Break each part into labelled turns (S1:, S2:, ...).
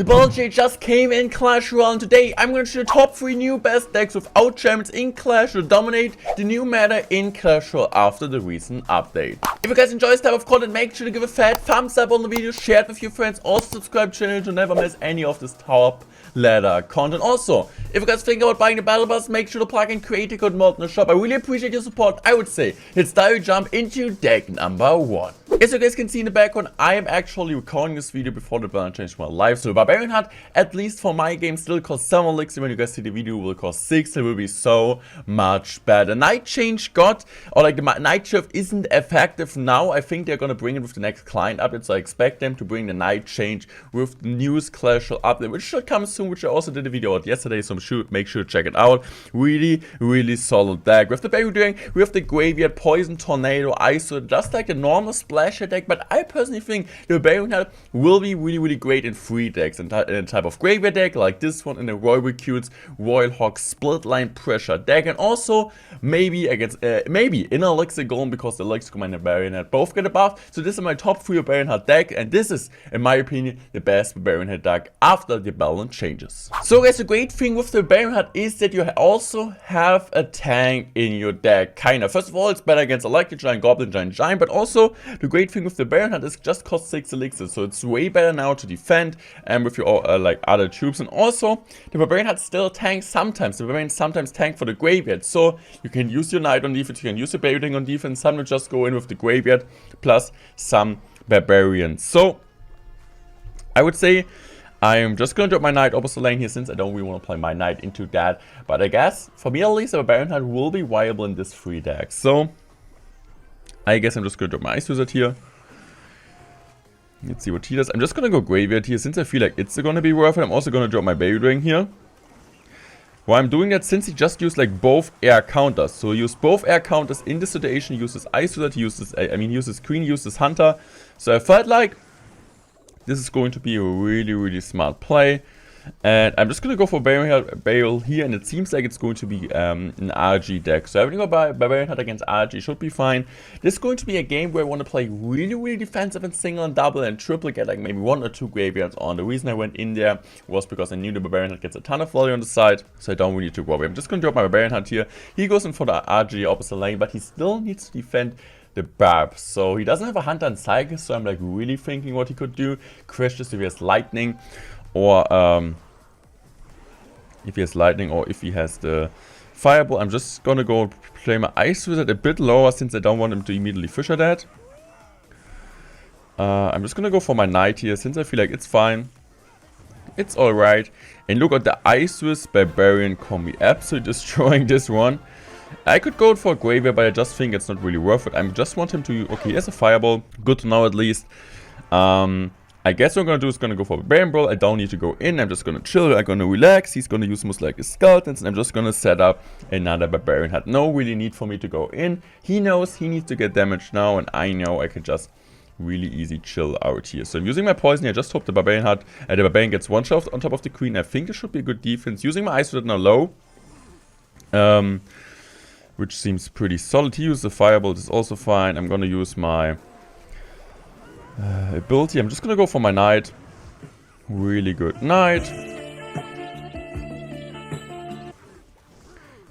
S1: The balance change just came in Clash Royale, and today I'm going to show the top 3 new best decks without champions in Clash to dominate the new meta in Clash Royale after the recent update. If you guys enjoy this type of content, make sure to give a fat thumbs up on the video, share it with your friends, also subscribe to the channel to never miss any of this top ladder content. Also, if you guys think about buying the battle pass, make sure to plug in creator code mod in the shop. I really appreciate your support. I would say let's direct jump into deck number 1. As you guys can see in the background, I am actually recording this video before the balance change went live. So Barbarian Hut, at least for my game, still costs 7 elixir. When you guys see the video, it will cost 6. It will be so much better. Night change got, or like the night shift isn't effective now. I think they're gonna bring it with the next client update. So I expect them to bring the night change with the newest Clash Royale update, which should come soon, which I also did a video out yesterday. So make sure to check it out. Really solid deck. With the Barbarian, we have the Graveyard, Poison, Tornado, ISO, just like the normal splash deck. But I personally think the Barbarian Hut will be really great in 3 decks. In a type of Graveyard deck like this one, in the Royal Recruits, Royal Hawk, Split Line Pressure deck, and also maybe against maybe in Elixir Golem, because the Elixir Golem and the Barbarian Hut both get a buff. So this is my top 3 Barbarian Hut deck, and this is, in my opinion, the best Barbarian Hut deck after the balance changes. So guys, the great thing with the Barbarian Hut is that you also have a tank in your deck, kinda. First of all, it's better against Electric Giant, Goblin Giant, but also the great thing with the Barbarian Hut is it just costs 6 elixir, so it's way better now to defend and with your like other troops. And also the Barbarian Hut still tanks sometimes. The Barbarian sometimes tank for the Graveyard, so you can use your Knight on defense, you can use your Barbarian on defense. Some will just go in with the Graveyard plus some Barbarians. So I would say I am just going to drop my Knight opposite lane here, since I don't really want to play my Knight into that. But I guess, for me at least, the Barbarian Hut will be viable in this 3 decks. So I guess I'm just going to drop my Ice Wizard here. Let's see what he does. I'm just going to go Graveyard here, since I feel like it's going to be worth it. I'm also going to drop my Baby Dragon here. Why I'm doing that, since he just used like both air counters. So he used both air counters in this situation. He uses Ice Wizard, he uses, he uses Queen, he uses Hunter. So I felt like this is going to be a really smart play. And I'm just going to go for Bale here, and it seems like it's going to be an RG deck. So having a Barbarian Hut against RG should be fine. This is going to be a game where I want to play really defensive and single and double and triple, get like maybe 1 or 2 graveyards on. The reason I went in there was because I knew the Barbarian Hut gets a ton of value on the side, so I don't really need to worry. I'm just going to drop my Barbarian Hut here. He goes in for the RG opposite lane, but he still needs to defend the Barb. So he doesn't have a Hunter and Cycle, so I'm like really thinking what he could do. Questions if he has Lightning, or if he has Lightning, or if he has the Fireball. I'm just gonna go play my Ice Wizard a bit lower, since I don't want him to immediately Fisher that. I'm just gonna go for my Knight here, since I feel like it's fine. It's alright. And look at the Ice Wizard Barbarian combi, absolutely destroying this one. I could go for a Graveyard, but I just think it's not really worth it. I just want him to... Okay, he has a Fireball. Good to know at least. I guess what I'm going to do is going to go for a Barbarian Brawl. I don't need to go in. I'm just going to chill. I'm going to relax. He's going to use most likely Skeletons. And I'm just going to set up another Barbarian Hut. No really need for me to go in. He knows he needs to get damage now. And I know I can just really easy chill out here. So I'm using my Poison here. I just hope the Barbarian Hut... the Barbarian gets one shot on top of the Queen. I think this should be a good defense. Using my Ice Wizard now low. Which seems pretty solid. He used the Fireball. This is also fine. I'm going to use my... ability. I'm just gonna go for my Knight. Really good Knight.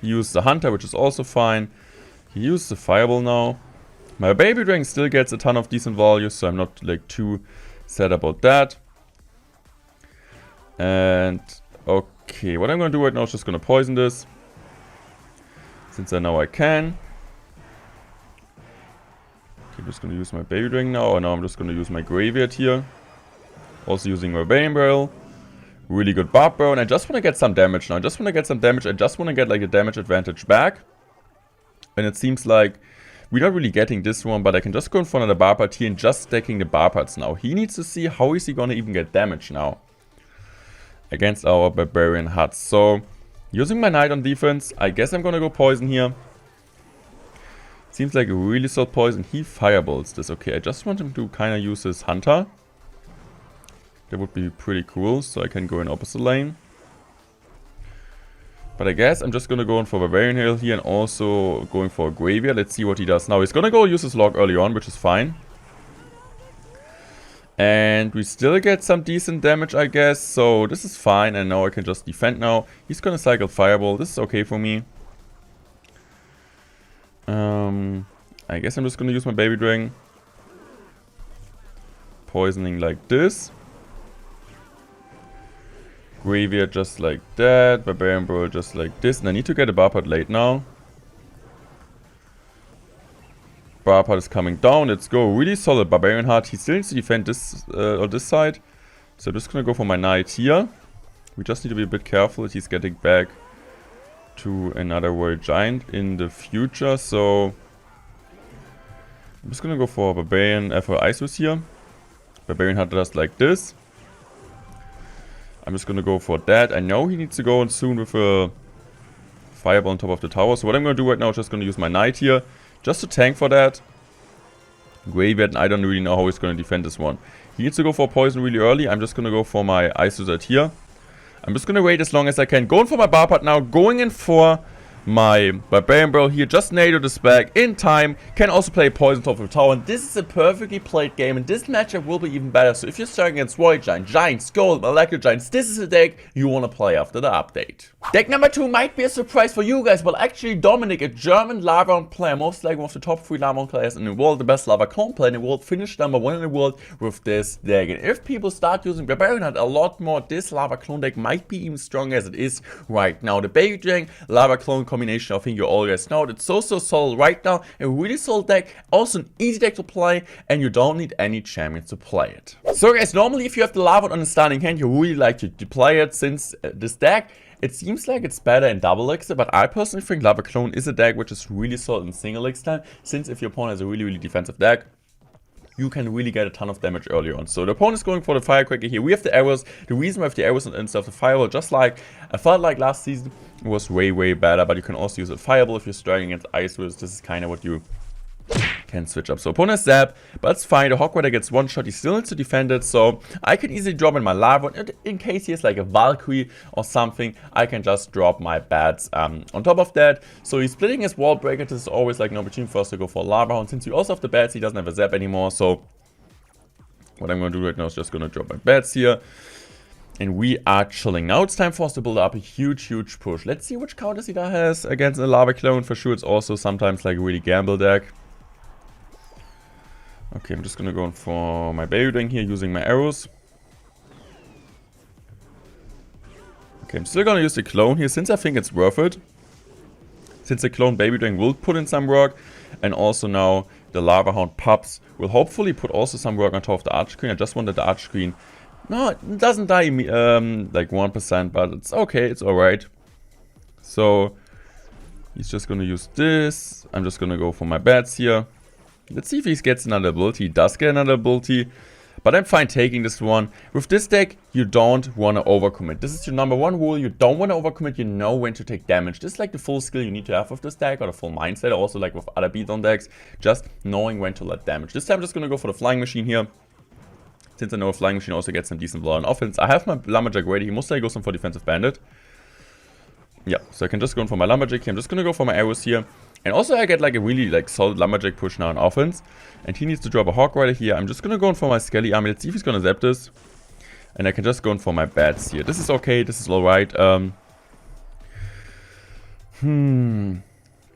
S1: He used the Hunter, which is also fine. He used the Fireball now. My Baby Dragon still gets a ton of decent value, so I'm not like too sad about that. And okay, what I'm gonna do right now is just gonna poison this, since I know I can. I'm just going to use my Baby Dragon now, and now I'm just going to use my Graveyard here. Also using my Bane Barrel. Really good Barb Barrel, and I just want to get some damage now. I just want to get some damage. I just want to get like a damage advantage back. And it seems like we're not really getting this one, but I can just go in front of the Barb Part here and just stacking the Barb Parts now. He needs to see how is he going to even get damage now against our Barbarian Hut. So using my Knight on defense, I guess I'm going to go Poison here. Seems like a really solid poison. He fireballs this. Okay, I just want him to kind of use his Hunter. That would be pretty cool. So I can go in opposite lane. But I guess I'm just going to go in for Barbarian Hill here and also going for a Graveyard. Let's see what he does now. He's going to go use his log early on, which is fine. And we still get some decent damage, I guess. So this is fine. And now I can just defend now. He's gonna cycle Fireball. This is okay for me. I guess I'm just gonna use my Baby Dragon. Poisoning like this. Graveyard just like that. Barbarian Brawl just like this. And I need to get a Barbarian Hut late now. Barbarian Hut is coming down. Let's go. Really solid Barbarian Hut. He still needs to defend this on this side. So I'm just gonna go for my Knight here. We just need to be a bit careful that he's getting back to another Warrior Giant in the future. So I'm just gonna go for Barbarian for Isus here. Barbarian Hut does like this. I'm just gonna go for that. I know he needs to go on soon with a Fireball on top of the tower. So what I'm gonna do right now is just gonna use my Knight here. Just to tank for that. Graveyard, and I don't really know how he's going to defend this one. He needs to go for poison really early. I'm just going to go for my Ice Wizard here. I'm just going to wait as long as I can. Going for my Barbarian Hut now. Going in for my Barbarian Brawl here. Just NATO this back in time. Can also play poison top of the tower. And this is a perfectly played game. And this matchup will be even better. So if you're starting against Warrior Giant, Giants, Gold, Molecular Giants, this is a deck you want to play after the update. Deck number 2 might be a surprise for you guys, but actually Dominic, a German Lava Hound player, most likely one of the top 3 Lava Hound players in the world, the best Lava Clone player in the world, finished number 1 in the world with this deck. And if people start using Barbarian Hut a lot more, this Lava Clone deck might be even stronger as it is right now. The Baby Dragon Lava Clone combination, I think you all guys know, it's so solid right now. A really solid deck, also an easy deck to play, and you don't need any champions to play it. So guys, normally if you have the Lava Hound on the starting hand, you really like to play it, since this deck, it seems like it's better in double elixir, but I personally think Lava Clone is a deck which is really solid in single elixir, since if your opponent has a really defensive deck, you can really get a ton of damage early on. So the opponent is going for the Firecracker here. We have the arrows. The reason we have the arrows instead of the Fireball, just like I felt like last season, was way better, but you can also use a Fireball if you're starting against Ice Wizards. This is kind of what you can switch up. So opponent Zap, but it's fine. The Hawk Rider gets one shot. He still needs to defend it. So I can easily drop in my Lava. In case he has like a Valkyrie or something, I can just drop my bats on top of that. So he's splitting his Wall Breaker. This is always like an opportunity for us to go for a Lava Hound. Since we also have the bats, he doesn't have a Zap anymore. So what I'm going to do right now is just going to drop my bats here. And we are chilling. Now it's time for us to build up a huge push. Let's see which counters he has against a Lava Clone. For sure, it's also sometimes like a really gamble deck. Okay, I'm just gonna go in for my Baby Dragon here using my arrows. Okay, I'm still gonna use the clone here since I think it's worth it. Since the clone Baby Dragon will put in some work. And also now the Lava Hound Pups will hopefully put also some work on top of the Arch Queen. I just wanted the Arch Queen. No, it doesn't die like 1%, but it's okay, it's alright. So he's just gonna use this. I'm just gonna go for my bats here. Let's see if he gets another ability. He does get another ability. But I'm fine taking this one. With this deck, you don't want to overcommit. This is your number 1 rule. You don't want to overcommit. You know when to take damage. This is like the full skill you need to have with this deck. Or the full mindset. Also like with other beatdown decks. Just knowing when to let damage. This time I'm just going to go for the Flying Machine here. Since I know a Flying Machine also gets some decent blood on offense. I have my Lumberjack ready. He most likely goes in for Defensive Bandit. Yeah, so I can just go in for my Lumberjack here. I'm just going to go for my arrows here. And also I get like a really like solid Lumberjack push now on offense. And he needs to drop a Hawk Rider here. I'm just going to go in for my Skelly Army. Let's see if he's going to zap this. And I can just go in for my bats here. This is okay. This is alright.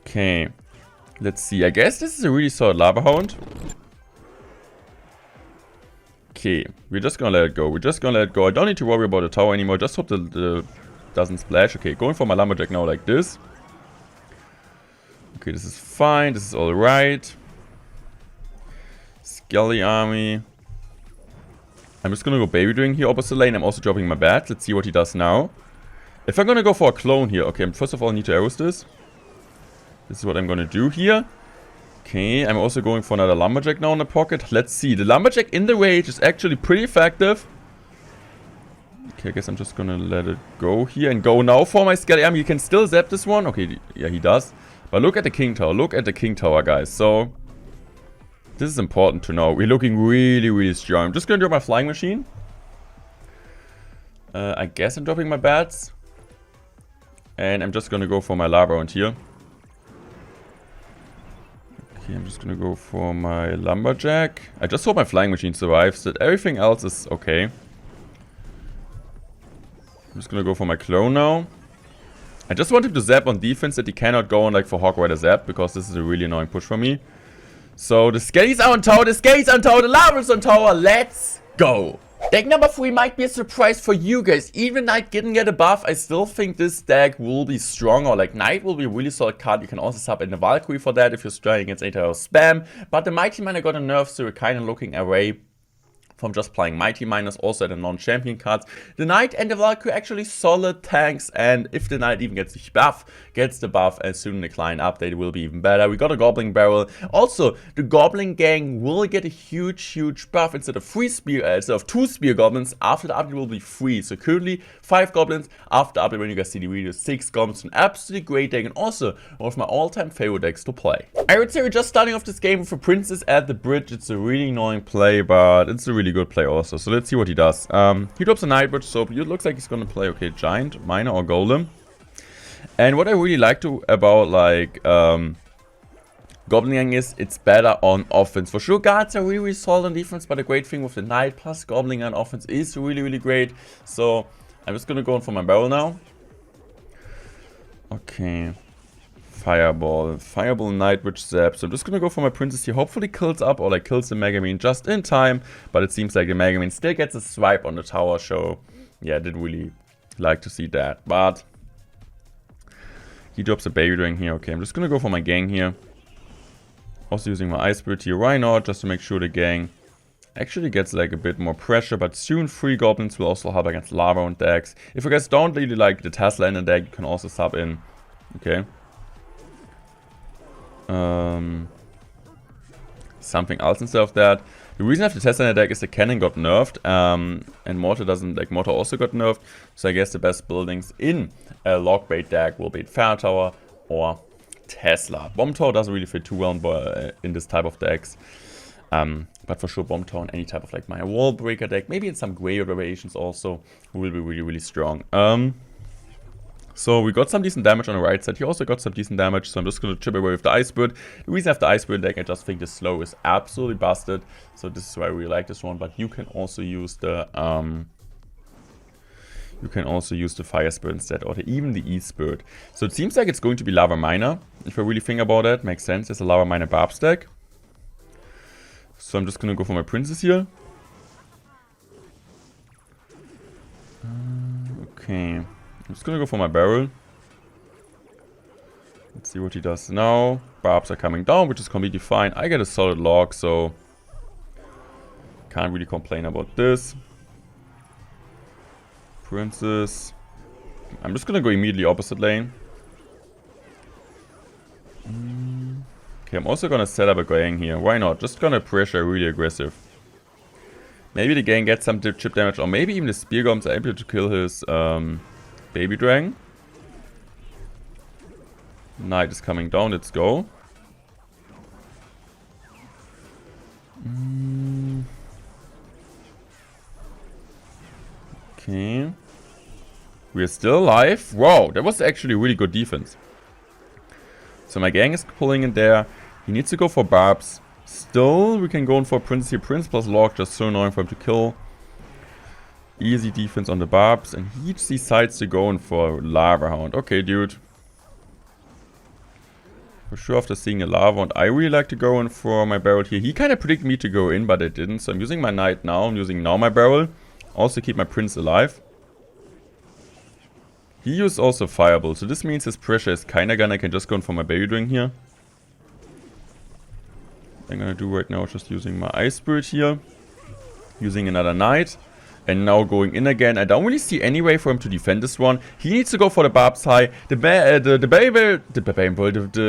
S1: Okay. Let's see. I guess this is a really solid Lava Hound. Okay. We're just going to let it go. We're just going to let it go. I don't need to worry about the tower anymore. Just hope the doesn't splash. Okay. Going for my Lumberjack now like this. Okay, this is fine. This is alright. Skelly Army. I'm just gonna go Baby Dragon here opposite lane. I'm also dropping my bats. Let's see what he does now. If I'm gonna go for a clone here. Okay, first of all, I need to arrows this. This is what I'm gonna do here. Okay, I'm also going for another Lumberjack now in the pocket. Let's see. The Lumberjack in the rage is actually pretty effective. Okay, I guess I'm just gonna let it go here and go now for my Skelly Army. You can still zap this one. Okay, yeah, he does. But look at the King Tower. Look at the King Tower, guys. So, this is important to know. We're looking really strong. I'm just going to drop my Flying Machine. I guess I'm dropping my bats. And I'm just going to go for my Lava Hound here. Okay, I'm just gonna go for my Lumberjack. I just hope my Flying Machine survives, that everything else is okay. I'm just gonna go for my Clone now. I just want him to zap on defense, that he cannot go on like for Hawk Rider zap, because this is a really annoying push for me. So the Skellies are on tower, the Skellies on tower, the Lava's on tower, let's go! Deck number 3 might be a surprise for you guys. Even Knight didn't get a buff, I still think this deck will be strong, or like Knight will be a really solid card. You can also sub in the Valkyrie for that if you're trying against any type of spam. But the Mighty Miner got a nerf, so we're kind of looking away from just playing Mighty Miners, also at the non-champion cards. The Knight and the Valkyrie actually solid tanks, and if the Knight even gets the buff, as soon the client update will be even better. We got a Goblin barrel. Also, the Goblin gang will get a huge buff. Instead of 2 spear goblins, after the update will be 3. So currently 5 goblins, after the update when you guys see the video, 6 goblins. An absolutely great deck, and also one of my all-time favorite decks to play. I would say we're just starting off this game with a Princess at the bridge. It's a really annoying play, but it's a really good play also. So let's see what he does. He drops a Night Bridge, so it looks like he's gonna play, okay, Giant, Miner, or Golem. And what I really like about like Goblin Gang is it's better on offense. For sure, guards are really solid on defense, but the great thing with the Knight plus Goblin on offense is really great. So I'm just gonna go in for my barrel now. Okay. Fireball, Night Witch Zap. So I'm just gonna go for my Princess here. Hopefully kills up or like kills the Megamine just in time. But it seems like the Megamine still gets a swipe on the tower. So yeah, I didn't really like to see that. But he drops a Baby Dragon here. Okay, I'm just gonna go for my gang here. Also using my Ice Spirit here. Why not? Just to make sure the gang actually gets like a bit more pressure. But soon 3 goblins will also help against lava on decks. If you guys don't really like the Tesla in the deck, you can also sub in. Okay. Something else instead of that. The reason I have the Tesla in the deck is the cannon got nerfed, and Mortar doesn't, like Mortar also got nerfed, so I guess the best buildings in a Lockbait deck will be Fire Tower or Tesla. Bomb Tower doesn't really fit too well in this type of decks, but for sure Bomb Tower in any type of like my Wall Breaker deck, maybe in some Graveyard variations also, will be really strong. So we got some decent damage on the right side. He also got some decent damage, so I'm just going to chip away with the Ice Bird. The reason I have the Ice Bird deck, I just think the slow is absolutely busted. So this is why I really like this one. But you can also use the Fire Spirit instead, or even the E Spirit. So it seems like it's going to be Lava Miner. If I really think about it, makes sense. There's a Lava Miner Barbs deck. So I'm just going to go for my Princess here. Okay. I'm just gonna go for my barrel. Let's see what he does now. Barbs are coming down, which is completely fine. I get a solid log, so can't really complain about this. Princess. I'm just gonna go immediately opposite lane. Okay, I'm also gonna set up a gang here. Why not? Just gonna pressure really aggressive. Maybe the gang gets some chip damage, or maybe even the Spear Goblins are able to kill his Baby Dragon. Knight is coming down, let's go. Okay. We're still alive. Wow, that was actually really good defense. So my gang is pulling in there. He needs to go for Barbs. Still, we can go in for Prince here. Prince plus Log, just so annoying for him to kill. Easy defense on the Barbs, and he decides to go in for Lava Hound. Okay, dude. For sure, after seeing a Lava Hound, I really like to go in for my barrel here. He kind of predicted me to go in, but I didn't. So I'm using my Knight now. I'm using now my barrel. Also keep my Prince alive. He used also Fireball, so this means his pressure is kind of gone. I can just go in for my Baby Dragon here. I'm gonna do right now just using my Ice Spirit here. Using another Knight. And now going in again. I don't really see any way for him to defend this one. He needs to go for the Barbs high. The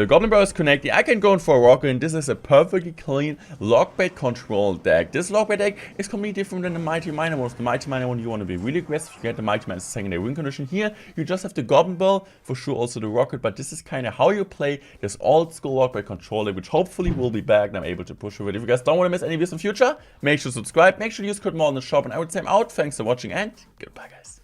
S1: Goblin Barrel is connecting. I can go in for a Rocket, and this is a perfectly clean Lockbait control deck. This Lockbait deck is completely different than the Mighty Miner one. The Mighty Miner one, you want to be really aggressive. You get the Mighty Miner secondary win condition. Here, you just have the Goblin Barrel, for sure also the Rocket, but this is kind of how you play this old school Lockbait control deck, which hopefully will be back and I'm able to push over it. If you guys don't want to miss any videos in the future, make sure to subscribe. Make sure to use code MORE in the shop, and I would say I'm out. Thanks for watching, and goodbye, guys.